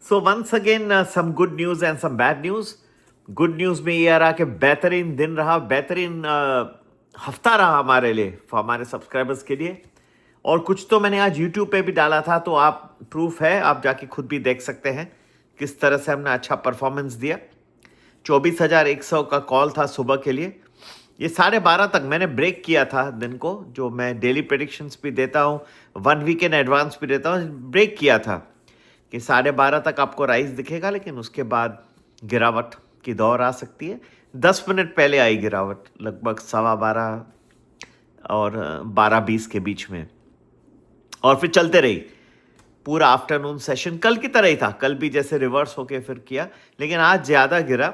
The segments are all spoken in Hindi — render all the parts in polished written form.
So once again, some good news and some bad news. Good news में ये आ रहा कि बेहतरीन दिन रहा, बेहतरीन हफ्ता रहा हमारे लिए, हमारे सब्सक्राइबर्स के लिए। और कुछ तो मैंने आज यूट्यूब पे भी डाला था, तो आप प्रूफ है, आप जाके खुद भी देख सकते हैं किस तरह से हमने अच्छा परफॉर्मेंस दिया। 24,100 का कॉल था सुबह के लिए। ये 12:30 तक मैंने ब्रेक किया था दिन को, जो मैं डेली प्रेडिक्शंस भी देता हूँ, 1 वीक इन एडवांस भी देता हूँ, ब्रेक किया था कि 12:30 तक आपको राइज दिखेगा, लेकिन उसके बाद गिरावट की दौर आ सकती है। 10 मिनट पहले आई गिरावट, लगभग 12:15 और 12:20 के बीच में, और फिर चलते रही पूरा आफ्टरनून सेशन। कल की तरह ही था, कल भी जैसे रिवर्स होके फिर किया, लेकिन आज ज़्यादा गिरा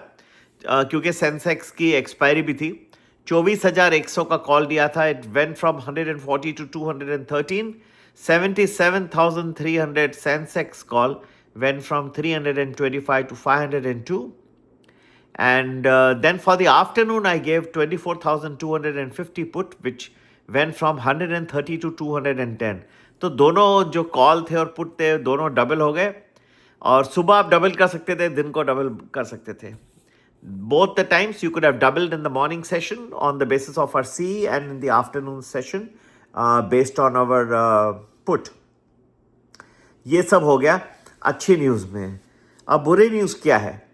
क्योंकि सेंसेक्स की एक्सपायरी भी थी। 24,100 का कॉल दिया था, it went from 140 to 213। 77,300 Sensex call went from 325 to 502. And then for the afternoon, I gave 24,250 put, which went from 130 to 210. तो दोनों जो कॉल थे और पुट थे, दोनों डबल हो गए। और सुबह आप डबल कर सकते थे, दिन को डबल कर सकते थे। Both the times you could have doubled in the morning session on the basis of our C, and in the afternoon session based on our put. ये सब हो गया अच्छी न्यूज़ में। अब बुरी न्यूज़ क्या है?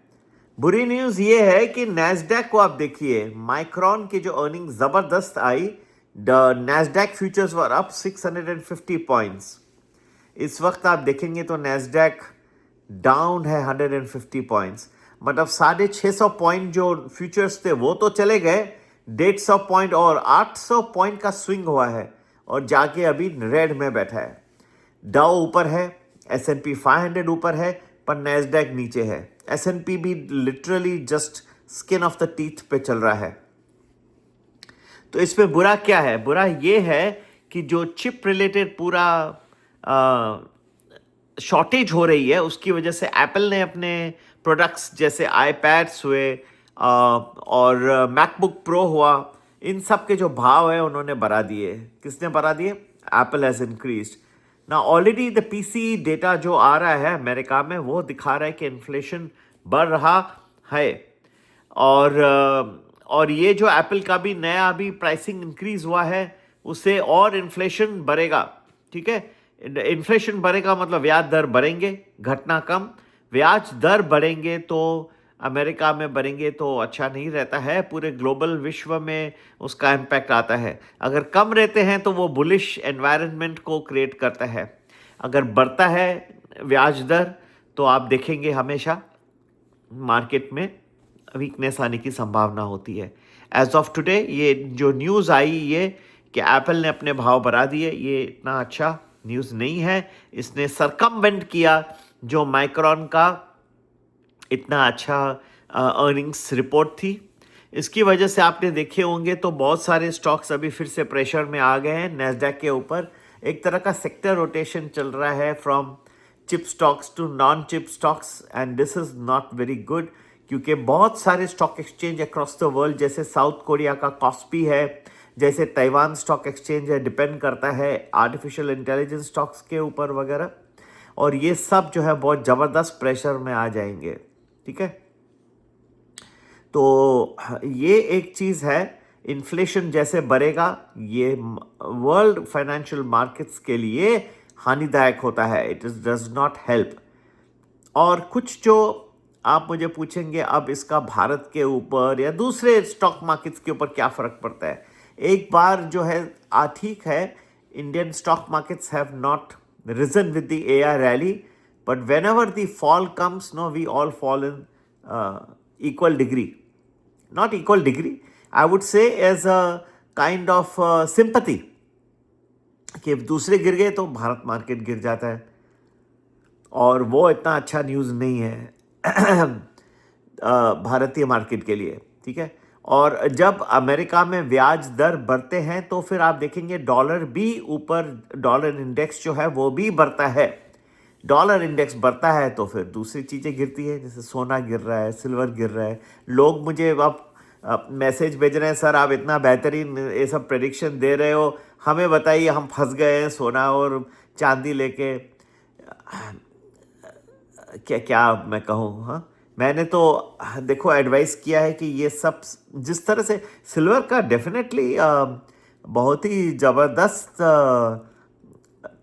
बुरी न्यूज़ ये है कि नैस्डैक को आप देखिए, माइक्रॉन की जो अर्निंग ज़बरदस्त आई, the Nasdaq futures were up 650 points. इस वक्त आप देखेंगे तो नैस्डैक डाउन है 150 पॉइंट्स, मतलब 650 पॉइंट जो फ्यूचर्स थे वो तो चले गए, 150 पॉइंट और 800 पॉइंट का स्विंग हुआ है और जाके अभी रेड में बैठा है। डाउ ऊपर है, S&P 500 ऊपर है, पर नैस्डैक नीचे है। S&P भी literally just skin of the teeth पे चल रहा है। तो इसमें बुरा क्या है? बुरा ये है कि जो चिप रिलेटेड पूरा शॉर्टेज हो रही है, उसकी वजह से एप्पल ने अपने प्रोडक्ट्स जैसे आईपैड्स हुए और मैकबुक प्रो हुआ, इन सब के जो भाव है उन्होंने बढ़ा दिए। किसने बढ़ा दिए? Apple has increased. ना ऑलरेडी द पीसी डेटा जो आ रहा है अमेरिका में, वो दिखा रहा है कि इन्फ्लेशन बढ़ रहा है। और ये जो एप्पल का भी नया अभी प्राइसिंग इंक्रीज हुआ है, उससे और इन्फ्लेशन बढ़ेगा। ठीक है, इन्फ्लेशन बढ़ेगा मतलब ब्याज दर बढ़ेंगे, घटना कम। ब्याज दर बढ़ेंगे तो अमेरिका में बढ़ेंगे तो अच्छा नहीं रहता है, पूरे ग्लोबल विश्व में उसका इम्पैक्ट आता है। अगर कम रहते हैं तो वो बुलिश एनवायरनमेंट को क्रिएट करता है। अगर बढ़ता है ब्याज दर तो आप देखेंगे हमेशा मार्केट में वीकनेस आने की संभावना होती है। एज ऑफ टुडे ये जो न्यूज़ आई ये कि एप्पल ने अपने भाव बढ़ा दिए, ये इतना अच्छा न्यूज़ नहीं है। इसने सरकमवेंट किया जो माइक्रॉन का इतना अच्छा अर्निंग्स रिपोर्ट थी। इसकी वजह से आपने देखे होंगे तो बहुत सारे स्टॉक्स अभी फिर से प्रेशर में आ गए हैं नैस्डैक के ऊपर। एक तरह का सेक्टर रोटेशन चल रहा है from chip stocks to non chip stocks, and this is not very good, क्योंकि बहुत सारे stock exchange across the world, जैसे साउथ कोरिया का कॉस्पी है, जैसे ताइवान स्टॉक एक्सचेंज है, डिपेंड करता है आर्टिफिशियल इंटेलिजेंस स्टॉक्स के ऊपर वगैरह, और ये सब जो है बहुत ज़बरदस्त प्रेशर में आ जाएंगे। ठीक है, तो ये एक चीज़ है। इन्फ्लेशन जैसे बढ़ेगा ये वर्ल्ड फाइनेंशियल मार्केट्स के लिए हानिदायक होता है, it is does not help. और कुछ जो आप मुझे पूछेंगे अब इसका भारत के ऊपर या दूसरे स्टॉक मार्केट्स के ऊपर क्या फ़र्क पड़ता है, एक बार जो है ठीक है, Indian stock markets have not risen with the AI rally, but whenever the fall comes, no, we all fall in equal degree. Not equal degree, I would say as a kind of sympathy, कि दूसरे गिर गए तो भारत मार्केट गिर जाता है, और वो इतना अच्छा न्यूज़ नहीं है भारतीय मार्केट के लिए। ठीक है, और जब अमेरिका में ब्याज दर बढ़ते हैं तो फिर आप देखेंगे डॉलर भी ऊपर, डॉलर इंडेक्स जो है वो भी बढ़ता है। डॉलर इंडेक्स बढ़ता है तो फिर दूसरी चीज़ें गिरती हैं, जैसे सोना गिर रहा है, सिल्वर गिर रहा है। लोग मुझे अब मैसेज भेज रहे हैं, सर आप इतना बेहतरीन ये सब प्रेडिक्शन दे रहे हो, हमें बताइए, हम फंस गए हैं सोना और चांदी लेके। क्या क्या मैं कहूँ, हाँ मैंने तो देखो एडवाइस किया है कि ये सब जिस तरह से सिल्वर का डेफिनेटली बहुत ही ज़बरदस्त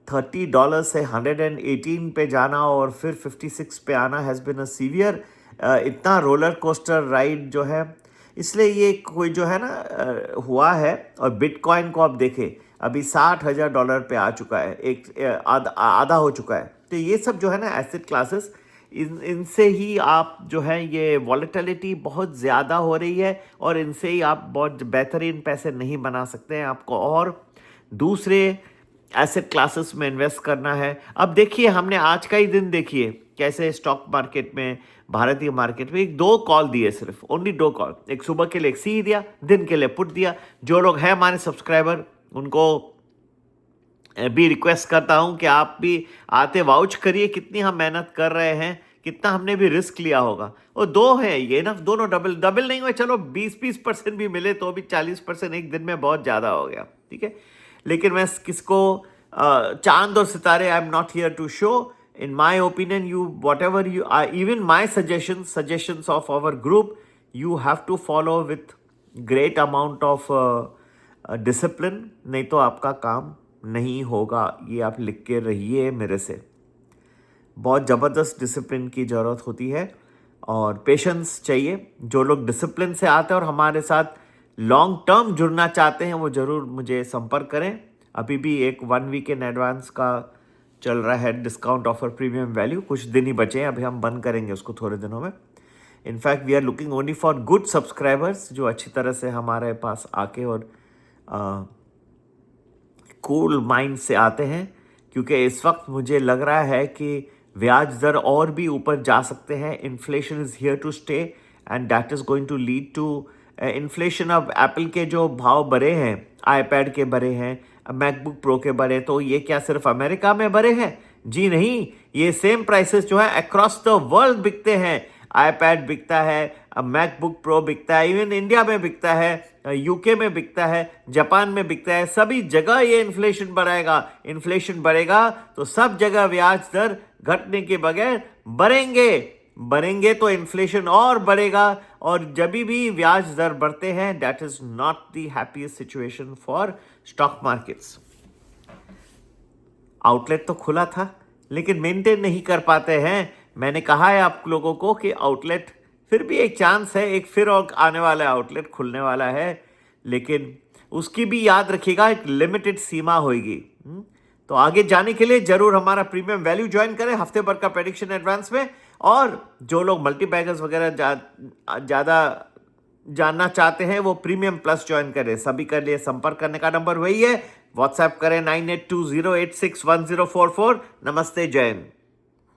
$30 से 118 पे जाना और फिर 56 पे आना हैज़ बिन अ सीवियर, इतना रोलर कोस्टर राइड जो है, इसलिए ये कोई जो है ना हुआ है। और बिटकॉइन को आप देखें अभी $60,000 पे आ चुका है, आधा हो चुका है। तो ये सब जो है ना एसेट क्लासेस, इनसे ही आप जो है ये वॉलेटिलिटी बहुत ज़्यादा हो रही है और इनसे ही आप बहुत बेहतरीन पैसे नहीं बना सकते हैं। आपको और दूसरे एसेट क्लासेस में इन्वेस्ट करना है। अब देखिए हमने आज का ही दिन देखिए कैसे स्टॉक मार्केट में, भारतीय मार्केट में एक 2 कॉल दिए, सिर्फ ओनली 2 कॉल, एक सुबह के लिए एक सी दिया, दिन के लिए पुट दिया। जो लोग हैं हमारे सब्सक्राइबर उनको भी रिक्वेस्ट करता हूं कि आप भी आते वाउच करिए कितनी हम मेहनत कर रहे हैं, कितना हमने भी रिस्क लिया होगा। और 2 है ये ना, दोनों डबल डबल नहीं हुए, चलो 20% भी मिले तो भी 40% एक दिन में बहुत ज़्यादा हो गया, ठीक है। लेकिन मैं किसको चांद और सितारे, I am not here to show. In my opinion you whatever you even my suggestions of our group you have to follow with great amount of discipline, नहीं तो आपका काम नहीं होगा। ये आप लिख के रहिए मेरे से। बहुत ज़बरदस्त डिसिप्लिन की ज़रूरत होती है और पेशेंस चाहिए। जो लोग डिसिप्लिन से आते हैं और हमारे साथ लॉन्ग टर्म जुड़ना चाहते हैं वो ज़रूर मुझे संपर्क करें। अभी भी एक 1 वीक इन एडवांस का चल रहा है डिस्काउंट ऑफर प्रीमियम वैल्यू, कुछ दिन ही बचे हैं, अभी हम बंद करेंगे उसको थोड़े दिनों में। In fact we are looking only for good subscribers जो अच्छी तरह से हमारे पास आके और कूल माइंड से आते हैं, क्योंकि इस वक्त मुझे लग रहा है कि ब्याज दर और भी ऊपर जा सकते हैं। Inflation is here to stay and that is going to lead to inflation. अब एप्पल के जो भाव बढ़े हैं, आईपैड के बढ़े हैं, मैकबुक प्रो के बढ़े, तो ये क्या सिर्फ अमेरिका में बढ़े हैं? जी नहीं, ये सेम प्राइसेस जो है अक्रॉस द वर्ल्ड बिकते हैं। आईपैड बिकता है, मैकबुक प्रो बिकता है, इवन इंडिया में बिकता है, यूके में बिकता है, जापान में बिकता है, सभी जगह ये इन्फ्लेशन बढ़ाएगा। इन्फ्लेशन बढ़ेगा तो सब जगह ब्याज दर घटने के बगैर बढ़ेंगे तो इन्फ्लेशन और बढ़ेगा। और जब भी ब्याज दर बढ़ते हैं that is not the happiest situation for stock markets. Outlet तो खुला था लेकिन मेंटेन नहीं कर पाते हैं। मैंने कहा है आप लोगों को कि आउटलेट फिर भी एक चांस है, एक फिर और आने वाला आउटलेट खुलने वाला है, लेकिन उसकी भी याद रखिएगा एक लिमिटेड सीमा होगी। तो आगे जाने के लिए जरूर हमारा प्रीमियम वैल्यू ज्वाइन करें, हफ्ते भर का प्रेडिक्शन एडवांस में। और जो लोग मल्टीबैगर्स वगैरह ज़्यादा जानना चाहते हैं वो प्रीमियम प्लस ज्वाइन करें। सभी के लिए संपर्क करने का नंबर वही है, व्हाट्सएप करें 9820861044। नमस्ते, जय हिंद।